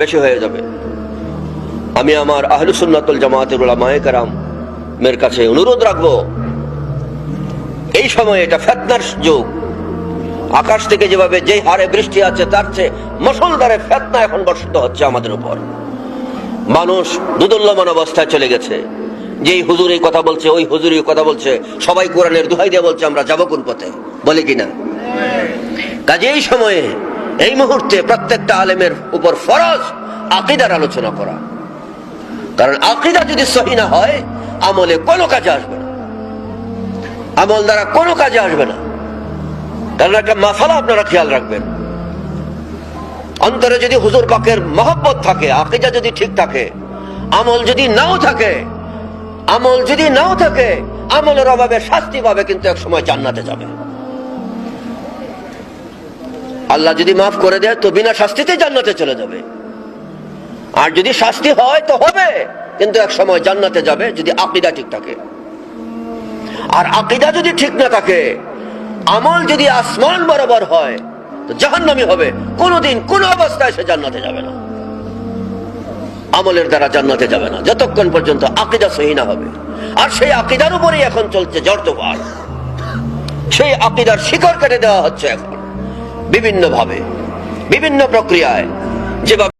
বেশি হয়ে যাবে। আমি আমার আহলুস সুন্নাত ওয়াল জামাতের উলামায়ে কেরামের কাছে অনুরোধ রাখবো, এই সময় এটা ফিতনার যুগ। আকাশ থেকে যেভাবে যে হারে বৃষ্টি আছে তার চেয়ে মুষলধারে ফিতনা এখন বর্ষিত হচ্ছে আমাদের উপর। মানুষ দুদুল্যমান অবস্থায় চলে গেছে। যেই হুজুর এই কথা বলছে, ওই হুজুর এই কথা বলছে, সবাই কোরআনের দোহাই দিয়ে বলছে আমরা যাবো কোন পথে, বলে কিনা? কাজে এই সময়ে এই মুহূর্তে প্রত্যেকটা আলেমের উপর ফরজ আকীদার আলোচনা করা। কারণ আকীদা যদি সহি না হয়, আমলে কোনো কাজে আসবে না, আমল দ্বারা কোনো কাজে আসবে না। কারণ একটা মাসালা আপনারা খেয়াল রাখবেন, অন্তরে যদি হুজুর পাকের মহব্বত থাকে, আকীদা যদি ঠিক থাকে, আমল যদি নাও থাকে, আমলের অভাবে শাস্তি পাবে, কিন্তু এক সময় জান্নাতে যাবে। আল্লাহ যদি মাফ করে দেয় তো বিনা শাস্তিতে জান্নাতে চলে যাবে, আর যদি শাস্তি হয় তো হবে, কিন্তু এক সময় জান্নাতে যাবে যদি আকীদা ঠিক থাকে। আর আকীদা যদি ঠিক না থাকে, আমল যদি আসমান বরাবর হয় তো জাহান্নামী হবে, কোনোদিন কোনো অবস্থায় সে জান্নাতে যাবে না, আমলের দ্বারা জান্নাতে যাবে না, যতক্ষণ পর্যন্ত আকীদা সহি না হবে। আর সেই আকীদার উপরেই এখন চলছে জড়তবাদ। সেই আকীদার শিকড় কেটে দেওয়া হচ্ছে এখন বিভিন্ন ভাবে, বিভিন্ন প্রক্রিয়ায়, যেভাবে